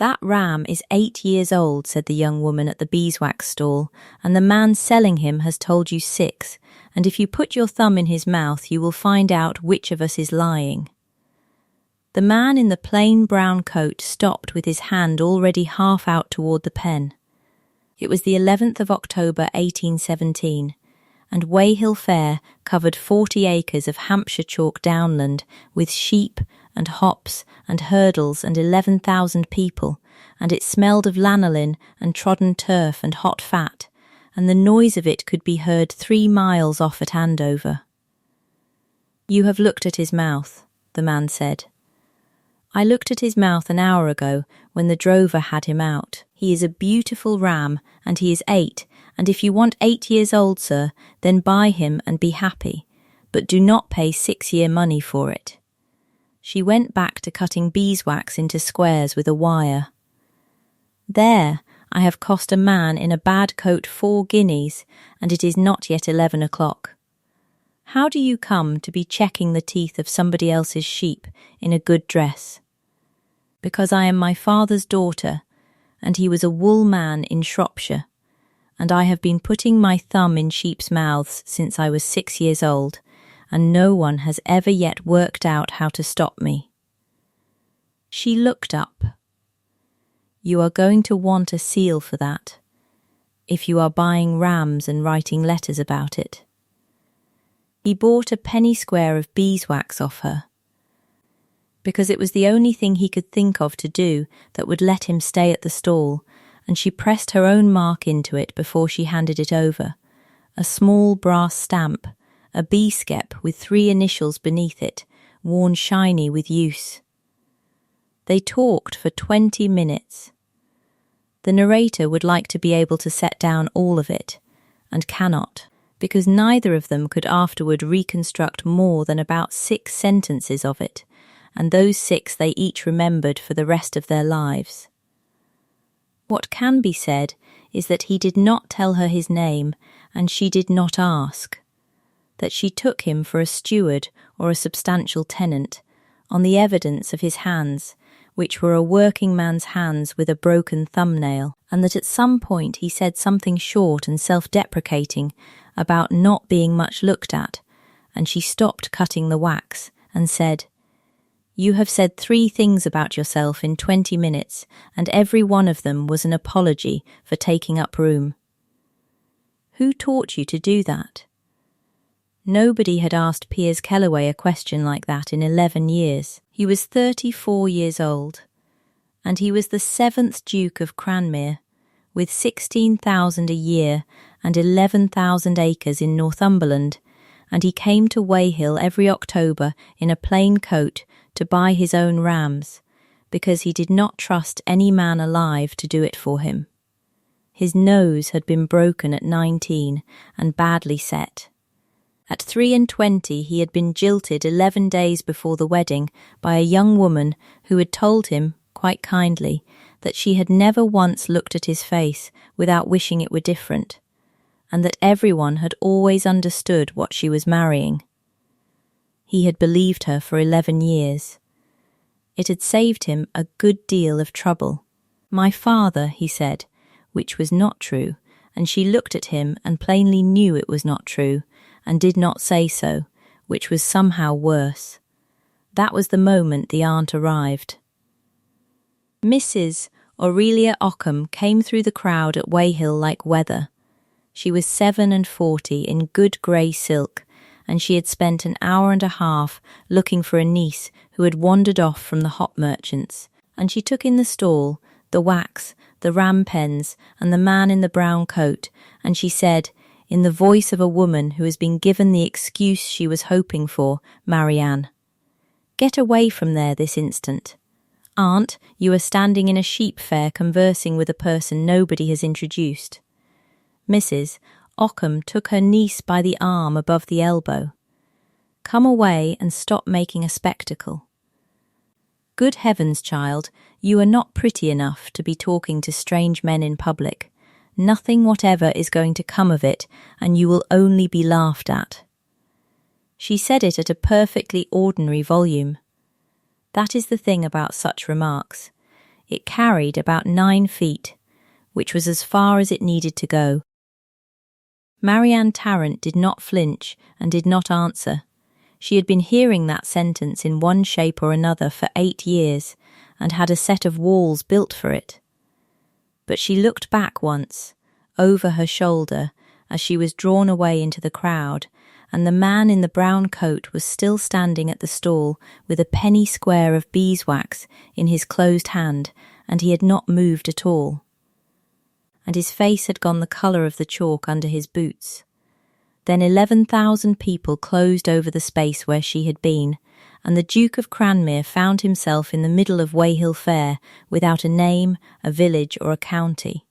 "That ram is 8 years old," said the young woman at the beeswax stall, "and the man selling him has told you 6, and if you put your thumb in his mouth you will find out which of us is lying." The man in the plain brown coat stopped with his hand already half out toward the pen. It was the 11th of October 1817, and Weyhill Fair covered 40 acres of Hampshire chalk downland with sheep and hops and hurdles and 11,000 people, and it smelled of lanolin and trodden turf and hot fat, and the noise of it could be heard 3 miles off at Andover. "You have looked at his mouth," the man said. "I looked at his mouth an hour ago when the drover had him out. He is a beautiful ram, and he is 8, and if you want 8 years old, sir, then buy him and be happy, but do not pay 6-year money for it." She went back to cutting beeswax into squares with a wire. "There, I have cost a man in a bad coat 4 guineas, and it is not yet 11 o'clock. How do you come to be checking the teeth of somebody else's sheep in a good dress?" "Because I am my father's daughter, and he was a wool man in Shropshire, and I have been putting my thumb in sheep's mouths since I was 6 years old, and no one has ever yet worked out how to stop me." She looked up. "You are going to want a seal for that, if you are buying rams and writing letters about it." He bought a penny square of beeswax off her, because it was the only thing he could think of to do that would let him stay at the stall, and she pressed her own mark into it before she handed it over, a small brass stamp, a bee-skep with 3 initials beneath it, worn shiny with use. They talked for 20 minutes. The narrator would like to be able to set down all of it, and cannot, because neither of them could afterward reconstruct more than about 6 sentences of it, and those 6 they each remembered for the rest of their lives. What can be said is that he did not tell her his name, and she did not ask, that she took him for a steward or a substantial tenant, on the evidence of his hands, which were a working man's hands with a broken thumbnail, and that at some point he said something short and self-deprecating about not being much looked at, and she stopped cutting the wax and said, "You have said 3 things about yourself in 20 minutes, and every one of them was an apology for taking up room. Who taught you to do that?" Nobody had asked Piers Kellaway a question like that in 11 years. He was 34 years old, and he was the 7th Duke of Cranmere, with 16,000 a year and 11,000 acres in Northumberland, and he came to Weyhill every October in a plain coat to buy his own rams, because he did not trust any man alive to do it for him. His nose had been broken at 19 and badly set. At 23 he had been jilted 11 days before the wedding by a young woman who had told him, quite kindly, that she had never once looked at his face without wishing it were different, and that everyone had always understood what she was marrying. He had believed her for 11 years. It had saved him a good deal of trouble. "My father," he said, which was not true, and she looked at him and plainly knew it was not true, and did not say so, which was somehow worse. That was the moment the aunt arrived. Mrs. Aurelia Ockham came through the crowd at Weyhill like weather. She was 47 in good grey silk, and she had spent an hour and a half looking for a niece who had wandered off from the hop merchants, and she took in the stall, the wax, the ram pens, and the man in the brown coat, and she said, in the voice of a woman who has been given the excuse she was hoping for, "Marianne, get away from there this instant. Aunt, you are standing in a sheep fair conversing with a person nobody has introduced." Mrs. Ockham took her niece by the arm above the elbow. "Come away and stop making a spectacle. Good heavens, child, you are not pretty enough to be talking to strange men in public. Nothing whatever is going to come of it, and you will only be laughed at." She said it at a perfectly ordinary volume. That is the thing about such remarks. It carried about 9 feet, which was as far as it needed to go. Marianne Tarrant did not flinch and did not answer. She had been hearing that sentence in one shape or another for 8 years and had a set of walls built for it. But she looked back once, over her shoulder, as she was drawn away into the crowd, and the man in the brown coat was still standing at the stall with a penny square of beeswax in his closed hand, and he had not moved at all. And his face had gone the colour of the chalk under his boots. Then 11,000 people closed over the space where she had been, and the Duke of Cranmere found himself in the middle of Weyhill Fair without a name, a village or a county.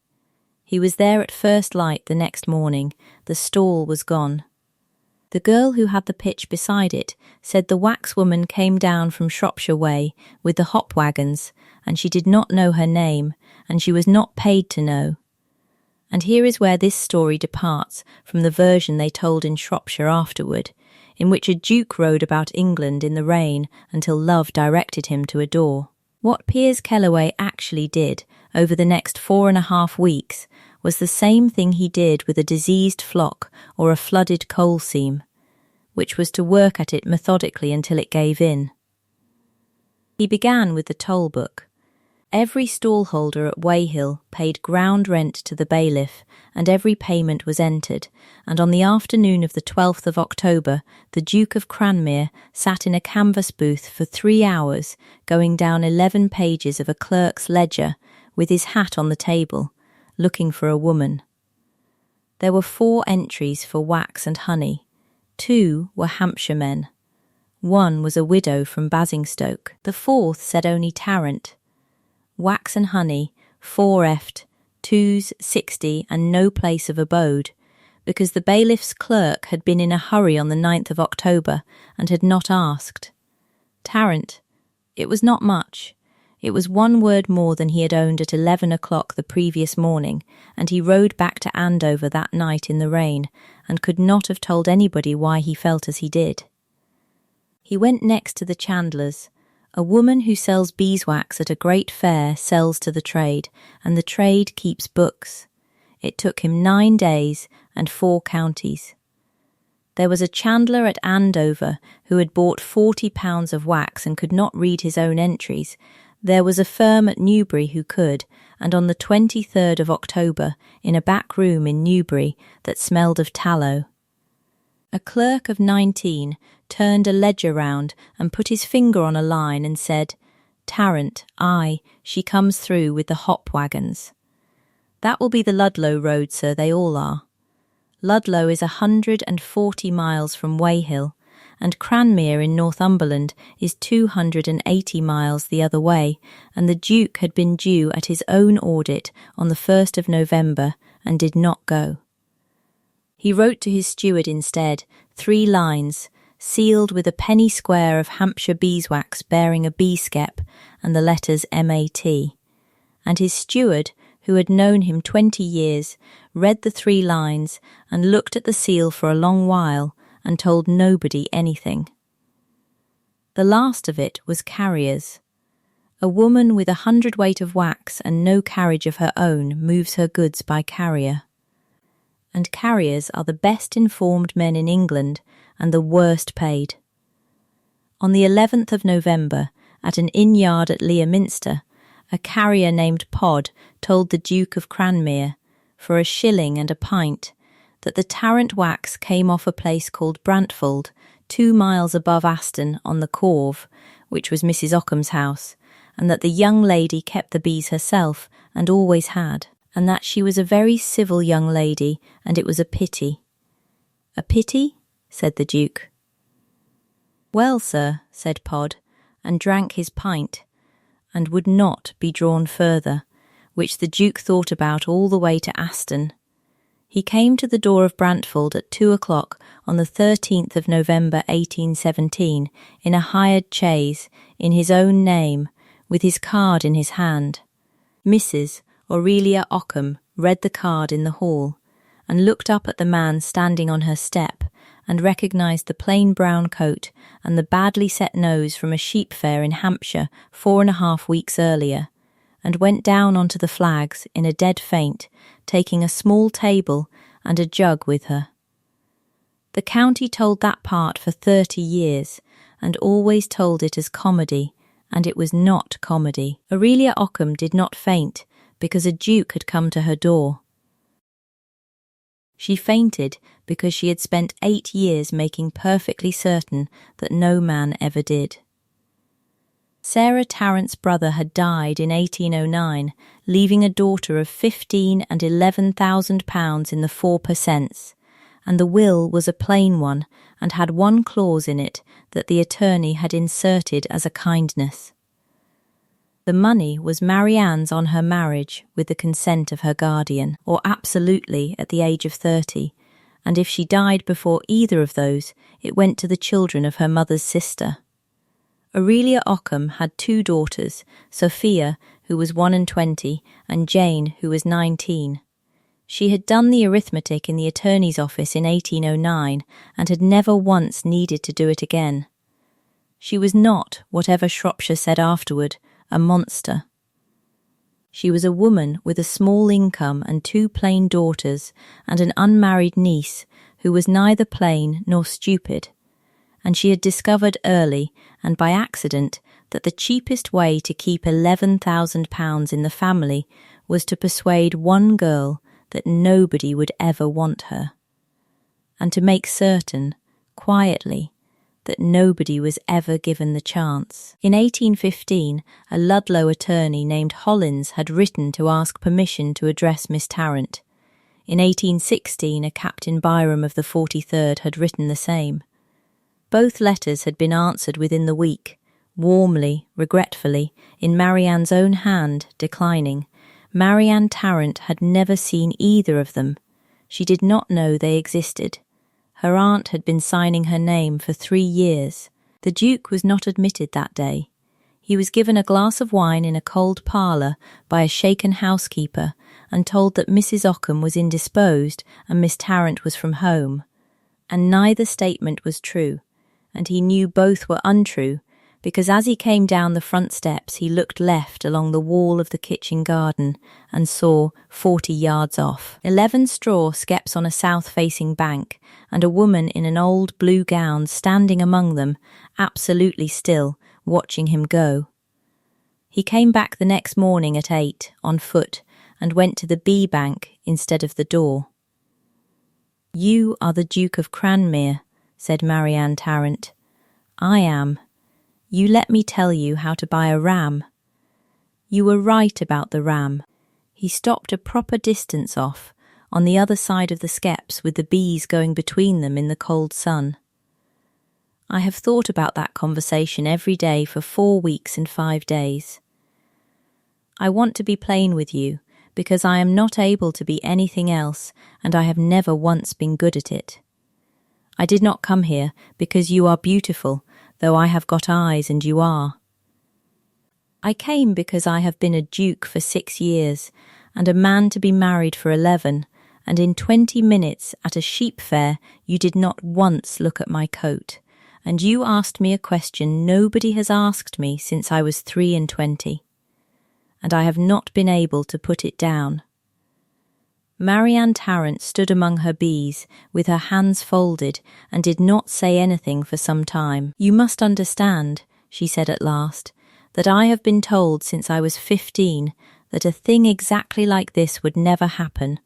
He was there at first light the next morning. The stall was gone. The girl who had the pitch beside it said the waxwoman came down from Shropshire Way with the hop wagons, and she did not know her name, and she was not paid to know. And here is where this story departs from the version they told in Shropshire afterward, in which a duke rode about England in the rain until love directed him to a door. What Piers Kellaway actually did over the next 4.5 weeks was the same thing he did with a diseased flock or a flooded coal seam, which was to work at it methodically until it gave in. He began with the toll book. Every stallholder at Weyhill paid ground rent to the bailiff, and every payment was entered, and on the afternoon of the 12th of October, the Duke of Cranmere sat in a canvas booth for 3 hours, going down 11 pages of a clerk's ledger, with his hat on the table, looking for a woman. There were 4 entries for wax and honey. 2 were Hampshire men. 1 was a widow from Basingstoke. The 4th said only Tarrant. Wax and honey, 4F'd, 2s, 60, and no place of abode, because the bailiff's clerk had been in a hurry on the 9th of October and had not asked. Tarrant, it was not much. It was 1 word more than he had owned at 11 o'clock the previous morning, and he rode back to Andover that night in the rain, and could not have told anybody why he felt as he did. He went next to the chandler's. A woman who sells beeswax at a great fair sells to the trade, and the trade keeps books. It took him 9 days and 4 counties. There was a chandler at Andover who had bought 40 pounds of wax and could not read his own entries. There was a firm at Newbury who could, and on the 23rd of October, in a back room in Newbury that smelled of tallow. A clerk of 19 turned a ledger round and put his finger on a line and said, "Tarrant, aye, she comes through with the hop wagons." "That will be the Ludlow road, sir, they all are." Ludlow is 140 miles from Weyhill, and Cranmere in Northumberland is 280 miles the other way, and the Duke had been due at his own audit on the 1st of November and did not go. He wrote to his steward instead 3 lines, sealed with a penny square of Hampshire beeswax bearing a bee skep and the letters M.A.T. And his steward, who had known him 20 years, read the 3 lines and looked at the seal for a long while and told nobody anything. The last of it was carriers. A woman with 100 weight of wax and no carriage of her own moves her goods by carrier. And carriers are the best informed men in England and the worst paid. On the 11th of November, at an inn-yard at Leominster, a carrier named Pod told the Duke of Cranmere, for a shilling and a pint, that the Tarrant wax came off a place called Brantfold, 2 miles above Aston on the Corve, which was Mrs. Ockham's house, and that the young lady kept the bees herself and always had, and that she was a very civil young lady, and it was a pity. "A pity?" said the Duke. "Well, sir," said Pod, and drank his pint, and would not be drawn further, which the Duke thought about all the way to Aston. He came to the door of Brantfold at 2 o'clock on the 13th of November 1817 in a hired chaise, in his own name, with his card in his hand. Mrs. Aurelia Ockham read the card in the hall, and looked up at the man standing on her step, and recognised the plain brown coat and the badly set nose from a sheep fair in Hampshire 4.5 weeks earlier, and went down onto the flags in a dead faint, taking a small table and a jug with her. The county told that part for 30 years, and always told it as comedy, and it was not comedy. Aurelia Ockham did not faint because a duke had come to her door. She fainted because she had spent 8 years making perfectly certain that no man ever did. Sarah Tarrant's brother had died in 1809, leaving a daughter of 15 and 11,000 pounds in the 4%, and the will was a plain one and had one clause in it that the attorney had inserted as a kindness. The money was Marianne's on her marriage with the consent of her guardian, or absolutely at the age of 30, and if she died before either of those, it went to the children of her mother's sister. Aurelia Ockham had 2 daughters, Sophia, who was 21, and Jane, who was 19. She had done the arithmetic in the attorney's office in 1809 and had never once needed to do it again. She was not, whatever Shropshire said afterward, a monster. She was a woman with a small income and 2 plain daughters and an unmarried niece who was neither plain nor stupid, and she had discovered early and by accident that the cheapest way to keep £11,000 in the family was to persuade one girl that nobody would ever want her, and to make certain, quietly, that nobody was ever given the chance. In 1815, a Ludlow attorney named Hollins had written to ask permission to address Miss Tarrant. In 1816, a Captain Byram of the 43rd had written the same. Both letters had been answered within the week, warmly, regretfully, in Marianne's own hand, declining. Marianne Tarrant had never seen either of them. She did not know they existed. Her aunt had been signing her name for 3 years. The Duke was not admitted that day. He was given a glass of wine in a cold parlour by a shaken housekeeper and told that Mrs. Ockham was indisposed and Miss Tarrant was from home. And neither statement was true, and he knew both were untrue, because as he came down the front steps he looked left along the wall of the kitchen garden and saw, 40 yards off, 11 straw skeps on a south-facing bank, and a woman in an old blue gown standing among them, absolutely still, watching him go. He came back the next morning at 8, on foot, and went to the bee bank instead of the door. "You are the Duke of Cranmere," said Marianne Tarrant. "I am. You let me tell you how to buy a ram." "You were right about the ram." He stopped a proper distance off, on the other side of the skeps with the bees going between them in the cold sun. "I have thought about that conversation every day for 4 weeks and 5 days. I want to be plain with you, because I am not able to be anything else, and I have never once been good at it. I did not come here because you are beautiful, though I have got eyes and you are. I came because I have been a duke for 6 years, and a man to be married for 11, and in 20 minutes at a sheep fair you did not once look at my coat, and you asked me a question nobody has asked me since I was 23, and I have not been able to put it down." Marianne Tarrant stood among her bees, with her hands folded, and did not say anything for some time. "You must understand," she said at last, "that I have been told since I was 15 that a thing exactly like this would never happen,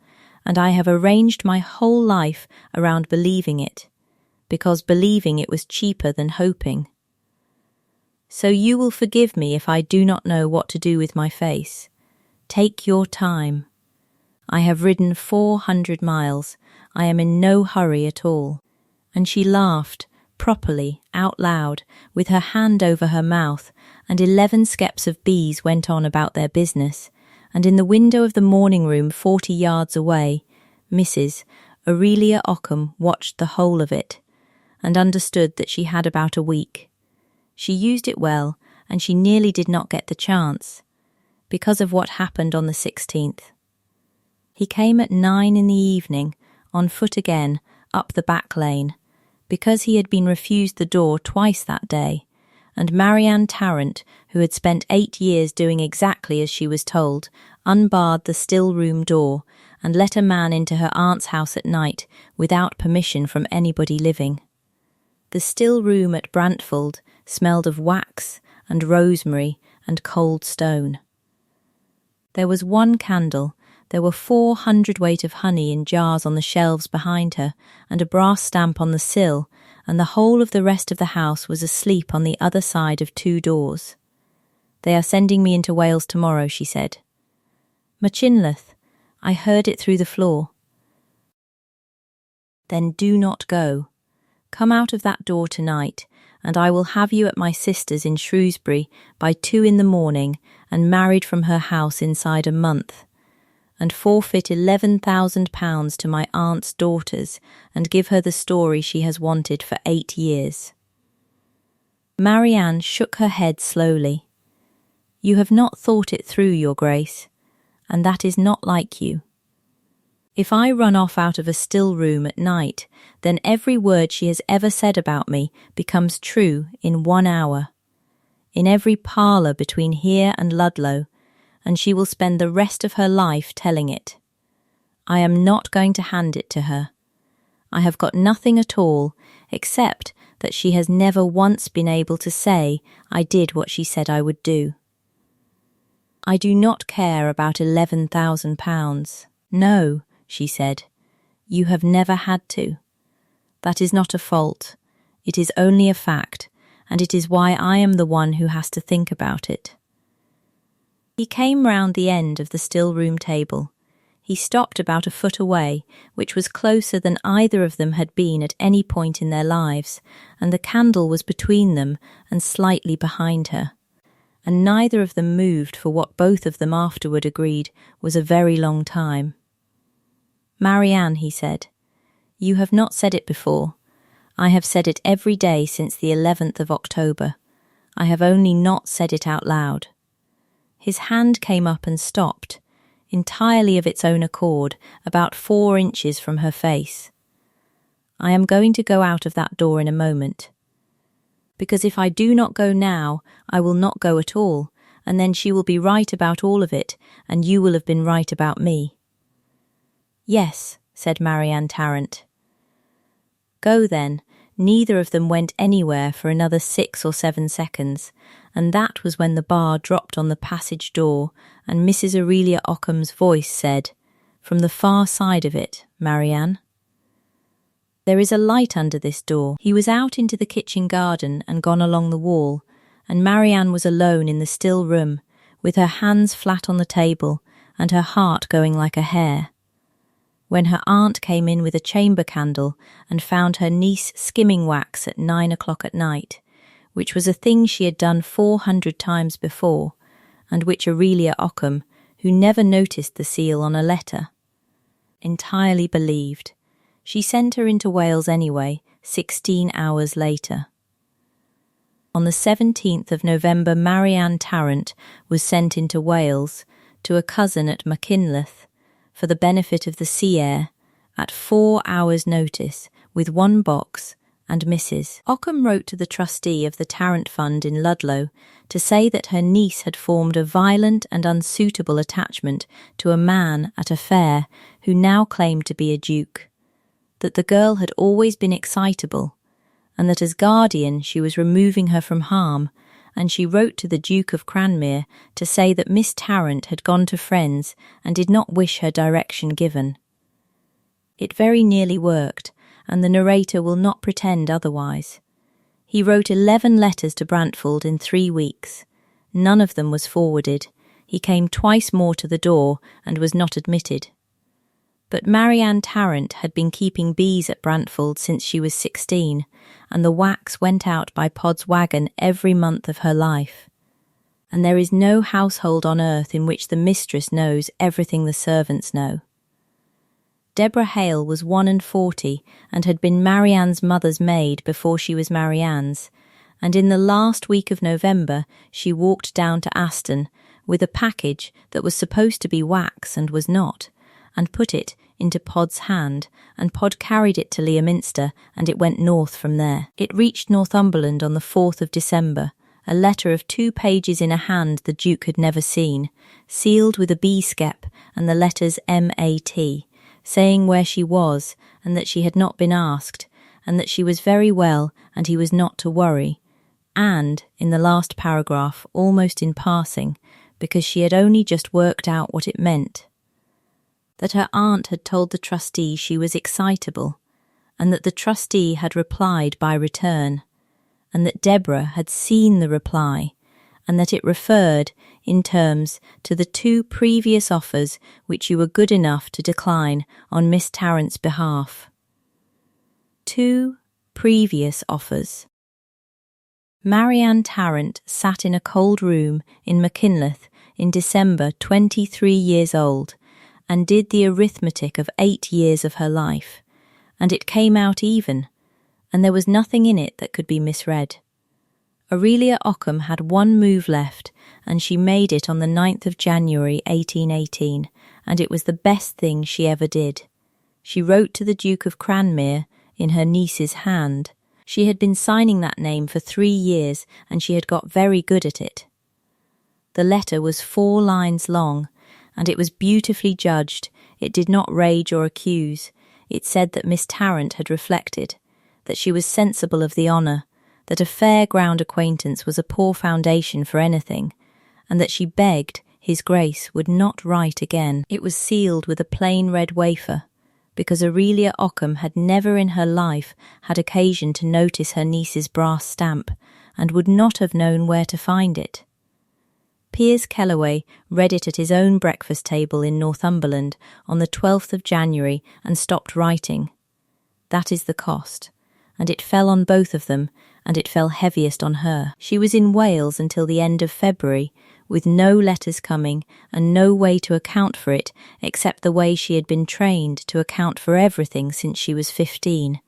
and I have arranged my whole life around believing it, because believing it was cheaper than hoping. So you will forgive me if I do not know what to do with my face. Take your time. I have ridden 400 miles. I am in no hurry at all." And she laughed, properly, out loud, with her hand over her mouth, and 11 skeps of bees went on about their business, and in the window of the morning room 40 yards away, Mrs. Aurelia Ockham watched the whole of it, and understood that she had about a week. She used it well, and she nearly did not get the chance, because of what happened on the 16th. He came at 9 in the evening, on foot again, up the back lane, because he had been refused the door twice that day, and Marianne Tarrant, who had spent 8 years doing exactly as she was told, unbarred the still room door and let a man into her aunt's house at night without permission from anybody living. The still room at Brantford smelled of wax and rosemary and cold stone. There was 1 candle, there were 4 hundredweight of honey in jars on the shelves behind her, and a brass stamp on the sill, and the whole of the rest of the house was asleep on the other side of 2 doors. "They are sending me into Wales tomorrow," she said. "Machynlleth, I heard it through the floor." "Then do not go. Come out of that door tonight, and I will have you at my sister's in Shrewsbury by 2 in the morning and married from her house inside a month, and forfeit £11,000 to my aunt's daughters and give her the story she has wanted for 8 years. Marianne shook her head slowly. "You have not thought it through, Your Grace, and that is not like you. If I run off out of a still room at night, then every word she has ever said about me becomes true in 1 hour, in every parlour between here and Ludlow, and she will spend the rest of her life telling it. I am not going to hand it to her. I have got nothing at all, except that she has never once been able to say I did what she said I would do. I do not care about £11,000. No, she said, you have never had to. That is not a fault. It is only a fact, and it is why I am the one who has to think about it." He came round the end of the still room table. He stopped about a foot away, which was closer than either of them had been at any point in their lives, and the candle was between them and slightly behind her. And neither of them moved for what both of them afterward agreed was a very long time. "Marianne," he said, "you have not said it before. I have said it every day since the 11th of October. I have only not said it out loud." His hand came up and stopped, entirely of its own accord, about 4 inches from her face. "I am going to go out of that door in a moment. Because if I do not go now, I will not go at all, and then she will be right about all of it, and you will have been right about me." "Yes," said Marianne Tarrant. "Go then." Neither of them went anywhere for another 6 or 7 seconds, and that was when the bar dropped on the passage door, and Mrs. Aurelia Ockham's voice said, "From the far side of it, Marianne." "There is a light under this door." He was out into the kitchen garden and gone along the wall, and Marianne was alone in the still room, with her hands flat on the table and her heart going like a hare, when her aunt came in with a chamber candle and found her niece skimming wax at 9 o'clock at night, which was a thing she had done 400 times before, and which Aurelia Ockham, who never noticed the seal on a letter, entirely believed. She sent her into Wales anyway, 16 hours later. On the 17th of November, Marianne Tarrant was sent into Wales to a cousin at Machynlleth, for the benefit of the sea air, at 4 hours' notice, with 1 box, and Mrs. Ockham wrote to the trustee of the Tarrant Fund in Ludlow to say that her niece had formed a violent and unsuitable attachment to a man at a fair who now claimed to be a duke, that the girl had always been excitable, and that as guardian she was removing her from harm, and she wrote to the Duke of Cranmere to say that Miss Tarrant had gone to friends and did not wish her direction given. It very nearly worked, and the narrator will not pretend otherwise. He wrote 11 letters to Brantford in 3 weeks. None of them was forwarded. He came twice more to the door and was not admitted. But Marianne Tarrant had been keeping bees at Brantford since she was 16, and the wax went out by Pod's wagon every month of her life. And there is no household on earth in which the mistress knows everything the servants know. Deborah Hale was 41 and had been Marianne's mother's maid before she was Marianne's, and in the last week of November she walked down to Aston with a package that was supposed to be wax and was not, and put it into Pod's hand, and Pod carried it to Leominster, and it went north from there. It reached Northumberland on the 4th of December, a letter of 2 pages in a hand the Duke had never seen, sealed with a B-skep and the letters M.A.T., saying where she was and that she had not been asked, and that she was very well and he was not to worry, and, in the last paragraph, almost in passing, because she had only just worked out what it meant, that her aunt had told the trustee she was excitable, and that the trustee had replied by return, and that Deborah had seen the reply, and that it referred, in terms, to the 2 previous offers which you were good enough to decline on Miss Tarrant's behalf. 2 previous offers. Marianne Tarrant sat in a cold room in Machynlleth in December, 23 years old, and did the arithmetic of 8 years of her life, and it came out even, and there was nothing in it that could be misread. Aurelia Ockham had 1 move left, and she made it on the 9th of January 1818, and it was the best thing she ever did. She wrote to the Duke of Cranmere in her niece's hand. She had been signing that name for 3 years, and she had got very good at it. The letter was 4 lines long, and it was beautifully judged. It did not rage or accuse. It said that Miss Tarrant had reflected, that she was sensible of the honour, that a fair ground acquaintance was a poor foundation for anything, and that she begged His Grace would not write again. It was sealed with a plain red wafer, because Aurelia Ockham had never in her life had occasion to notice her niece's brass stamp, and would not have known where to find it. Piers Kellaway read it at his own breakfast table in Northumberland on the 12th of January and stopped writing. That is the cost, and it fell on both of them, and it fell heaviest on her. She was in Wales until the end of February, with no letters coming and no way to account for it except the way she had been trained to account for everything since she was 15.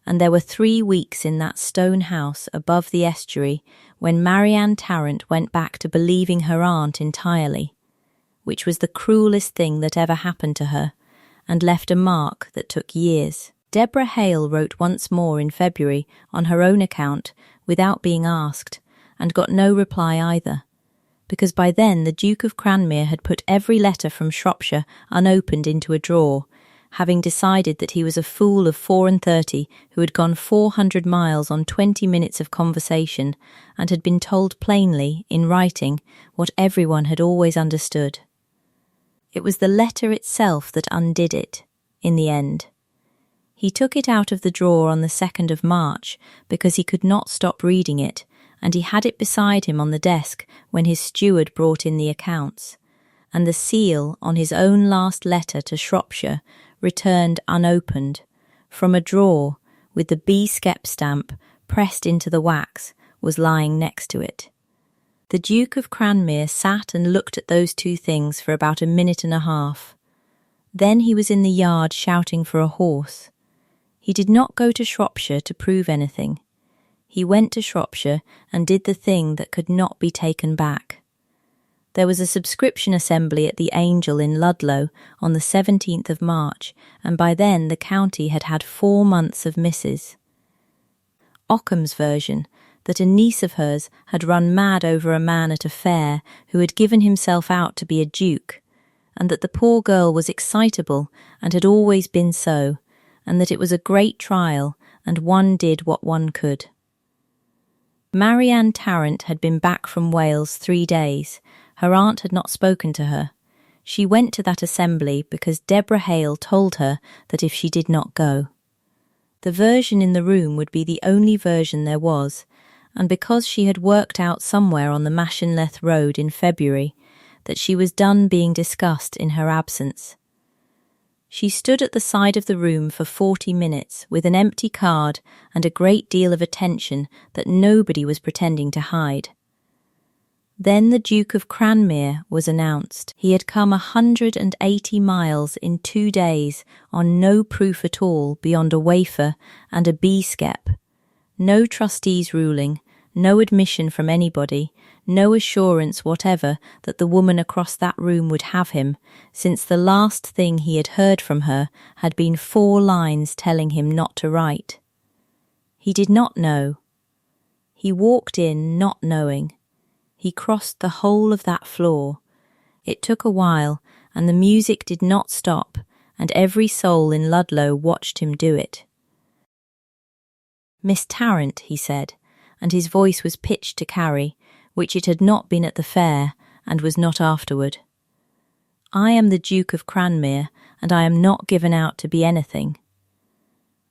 And there were 3 weeks in that stone house above the estuary when Marianne Tarrant went back to believing her aunt entirely, which was the cruelest thing that ever happened to her, and left a mark that took years. Deborah Hale wrote once more in February on her own account without being asked, and got no reply either, because by then the Duke of Cranmere had put every letter from Shropshire unopened into a drawer, having decided that he was a fool of 34 who had gone 400 miles on 20 minutes of conversation, and had been told plainly, in writing, what everyone had always understood. It was the letter itself that undid it, in the end. He took it out of the drawer on the 2nd of March because he could not stop reading it, and he had it beside him on the desk when his steward brought in the accounts, and the seal on his own last letter to Shropshire, returned unopened, from a drawer with the B-skep stamp pressed into the wax, was lying next to it. The Duke of Cranmere sat and looked at those 2 things for about a minute and a half. Then he was in the yard shouting for a horse. He did not go to Shropshire to prove anything. He went to Shropshire and did the thing that could not be taken back. There was a subscription assembly at the Angel in Ludlow on the 17th of March, and by then the county had had 4 months of misses. Ockham's version, that a niece of hers had run mad over a man at a fair who had given himself out to be a duke, and that the poor girl was excitable and had always been so, and that it was a great trial, and one did what one could. Marianne Tarrant had been back from Wales 3 days. Her aunt had not spoken to her. She went to that assembly because Deborah Hale told her that if she did not go, the version in the room would be the only version there was, and because she had worked out somewhere on the Machynlleth Road in February that she was done being discussed in her absence. She stood at the side of the room for 40 minutes with an empty card and a great deal of attention that nobody was pretending to hide. Then the Duke of Cranmere was announced. He had come 180 miles in 2 days on no proof at all beyond a wafer and a B-skep. No trustees' ruling, no admission from anybody, no assurance whatever that the woman across that room would have him, since the last thing he had heard from her had been 4 lines telling him not to write. He did not know. He walked in not knowing. He crossed the whole of that floor. It took a while, and the music did not stop, and every soul in Ludlow watched him do it. "Miss Tarrant," he said, and his voice was pitched to carry, which it had not been at the fair, and was not afterward. "I am the Duke of Cranmere, and I am not given out to be anything.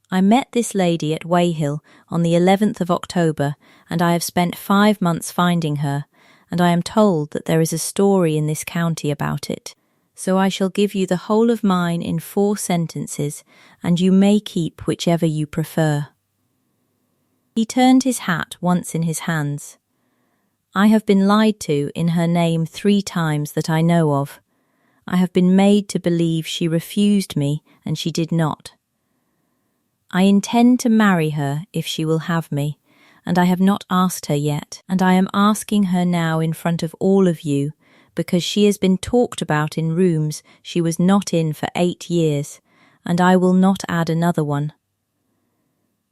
I met this lady at Weyhill on the 11th of October, and I have spent 5 months finding her, and I am told that there is a story in this county about it. So I shall give you the whole of mine in 4 sentences, and you may keep whichever you prefer." He turned his hat once in his hands. "I have been lied to in her name 3 times that I know of. I have been made to believe she refused me, and she did not. I intend to marry her if she will have me, and I have not asked her yet, and I am asking her now in front of all of you, because she has been talked about in rooms she was not in for 8 years, and I will not add another one."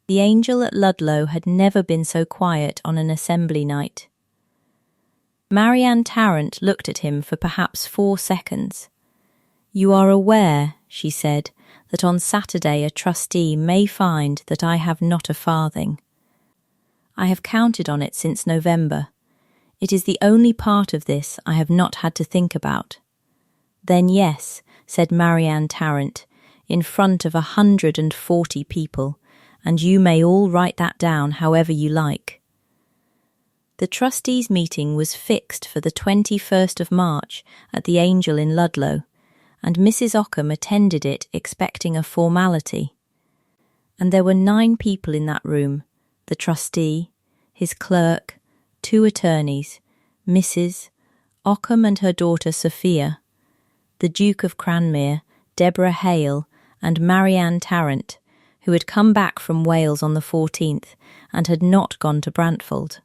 The angel at Ludlow had never been so quiet on an assembly night. Marianne Tarrant looked at him for perhaps 4 seconds. "You are aware," she said, "that on Saturday a trustee may find that I have not a farthing. I have counted on it since November. It is the only part of this I have not had to think about." "Then yes," said Marianne Tarrant, in front of 140 people, "and you may all write that down however you like." The trustees' meeting was fixed for the 21st of March at the Angel in Ludlow, and Mrs. Ockham attended it expecting a formality. And there were 9 people in that room: the trustee, his clerk, 2 attorneys, Mrs. Ockham and her daughter Sophia, the Duke of Cranmere, Deborah Hale, and Marianne Tarrant, who had come back from Wales on the 14th and had not gone to Brantford.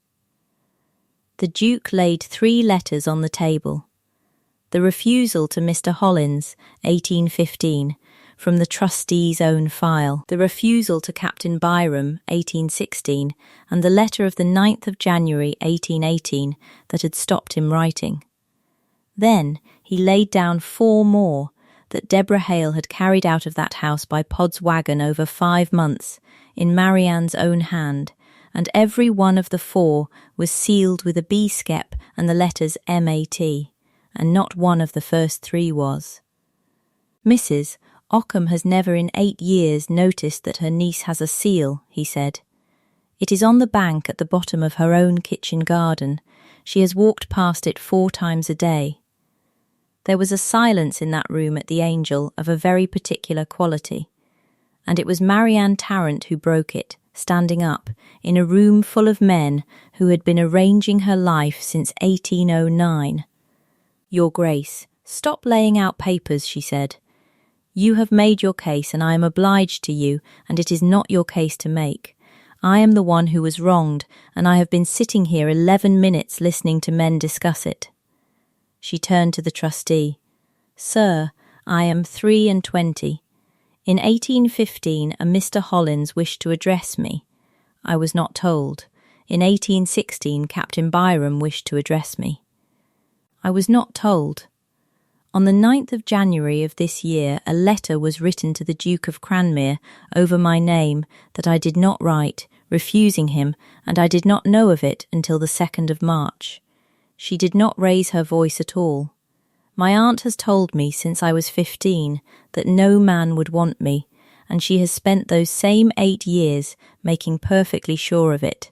The Duke laid 3 letters on the table. The refusal to Mr. Hollins, 1815, from the trustee's own file, the refusal to Captain Byrom, 1816, and the letter of the 9th of January, 1818, that had stopped him writing. Then he laid down 4 more that Deborah Hale had carried out of that house by Pod's wagon over 5 months, in Marianne's own hand, and every one of the 4 was sealed with a B-skep and the letters M.A.T., and not one of the first 3 was. "Mrs. Ockham has never in 8 years noticed that her niece has a seal," he said. "It is on the bank at the bottom of her own kitchen garden. She has walked past it 4 times a day." There was a silence in that room at the Angel of a very particular quality, and it was Marianne Tarrant who broke it, standing up, in a room full of men who had been arranging her life since 1809. "Your Grace, stop laying out papers," she said. "You have made your case, and I am obliged to you, and it is not your case to make. I am the one who was wronged, and I have been sitting here 11 minutes listening to men discuss it." She turned to the trustee. "Sir, I am 23. In 1815 a Mr. Hollins wished to address me. I was not told. In 1816 Captain Byrom wished to address me. I was not told. On the 9th of January of this year a letter was written to the Duke of Cranmere over my name that I did not write, refusing him, and I did not know of it until the 2nd of March. She did not raise her voice at all. My aunt has told me since I was 15 that no man would want me, and she has spent those same 8 years making perfectly sure of it.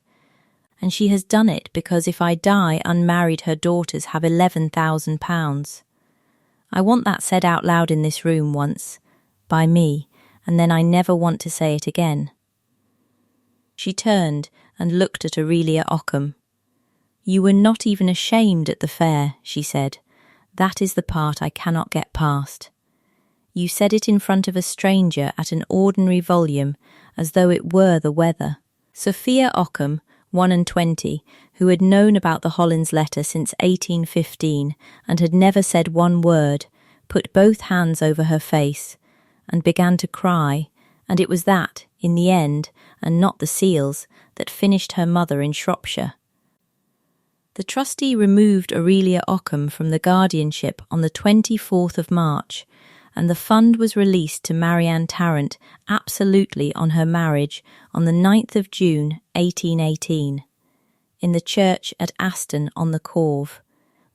And she has done it because if I die unmarried her daughters have £11,000. I want that said out loud in this room once, by me, and then I never want to say it again." She turned and looked at Aurelia Ockham. "You were not even ashamed at the fair," she said. "That is the part I cannot get past. You said it in front of a stranger at an ordinary volume, as though it were the weather." Sophia Ockham, 21, who had known about the Hollins letter since 1815 and had never said one word, put both hands over her face and began to cry, and it was that, in the end, and not the seals, that finished her mother in Shropshire. The trustee removed Aurelia Ockham from the guardianship on the 24th of March, and the fund was released to Marianne Tarrant absolutely on her marriage on the 9th of June 1818, in the church at Aston on the Corve,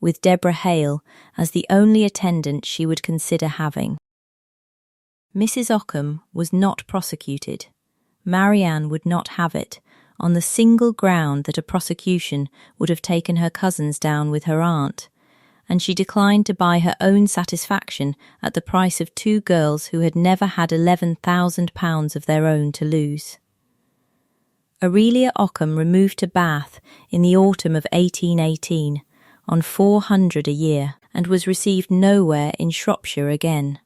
with Deborah Hale as the only attendant she would consider having. Mrs. Ockham was not prosecuted. Marianne would not have it, on the single ground that a prosecution would have taken her cousins down with her aunt, and she declined to buy her own satisfaction at the price of two girls who had never had £11,000 of their own to lose. Aurelia Ockham removed to Bath in the autumn of 1818 on £400 a year, and was received nowhere in Shropshire again.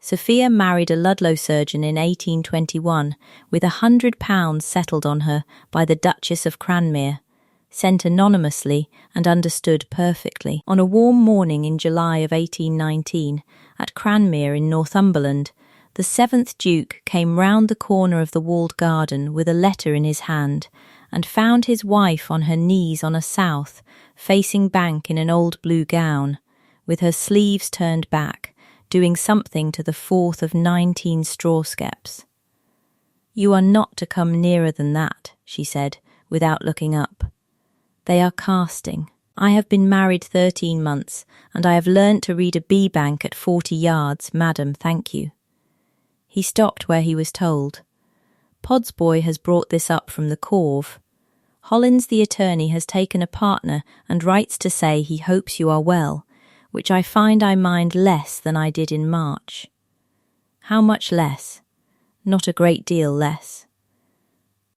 Sophia married a Ludlow surgeon in 1821 with £100 settled on her by the Duchess of Cranmere, sent anonymously and understood perfectly. On a warm morning in July of 1819, at Cranmere in Northumberland, the 7th Duke came round the corner of the walled garden with a letter in his hand, and found his wife on her knees on a south, facing bank in an old blue gown, with her sleeves turned back, doing something to the fourth of 19 straw skeps. "You are not to come nearer than that," she said, without looking up. "They are casting. I have been married 13 months, and I have learnt to read a B-bank at 40 yards, madam, thank you." He stopped where he was told. "Pod's boy has brought this up from the Corve. Hollins the attorney has taken a partner and writes to say he hopes you are well, which I find I mind less than I did in March." "How much less?" "Not a great deal less."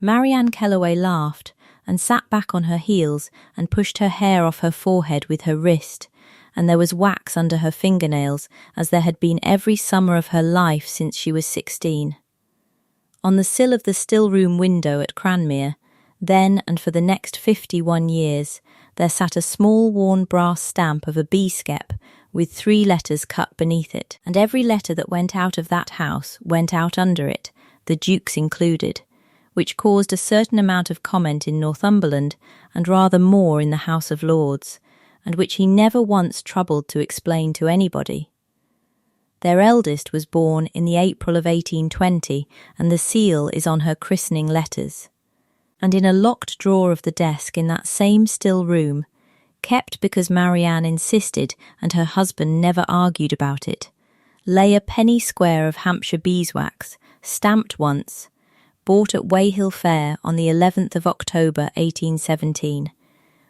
Marianne Kellaway laughed, and sat back on her heels and pushed her hair off her forehead with her wrist, and there was wax under her fingernails as there had been every summer of her life since she was 16. On the sill of the still-room window at Cranmere, then and for the next 51 years, there sat a small worn brass stamp of a B-skep with 3 letters cut beneath it, and every letter that went out of that house went out under it, the Duke's included, which caused a certain amount of comment in Northumberland and rather more in the House of Lords, and which he never once troubled to explain to anybody. Their eldest was born in the April of 1820, and the seal is on her christening letters. And in a locked drawer of the desk in that same still room, kept because Marianne insisted and her husband never argued about it, lay a penny square of Hampshire beeswax, stamped once, bought at Weyhill Fair on the 11th of October 1817,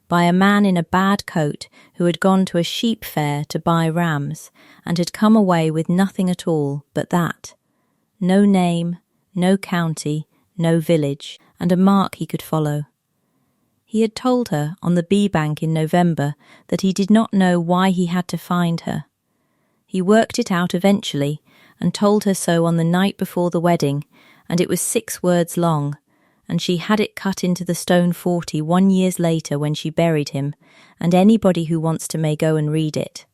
by a man in a bad coat who had gone to a sheep fair to buy rams, and had come away with nothing at all but that. No name, no county, no village, and a mark he could follow. He had told her on the B-bank in November that he did not know why he had to find her. He worked it out eventually, and told her so on the night before the wedding, and it was 6 words long, and she had it cut into the stone 40 1 year later when she buried him, and anybody who wants to may go and read it.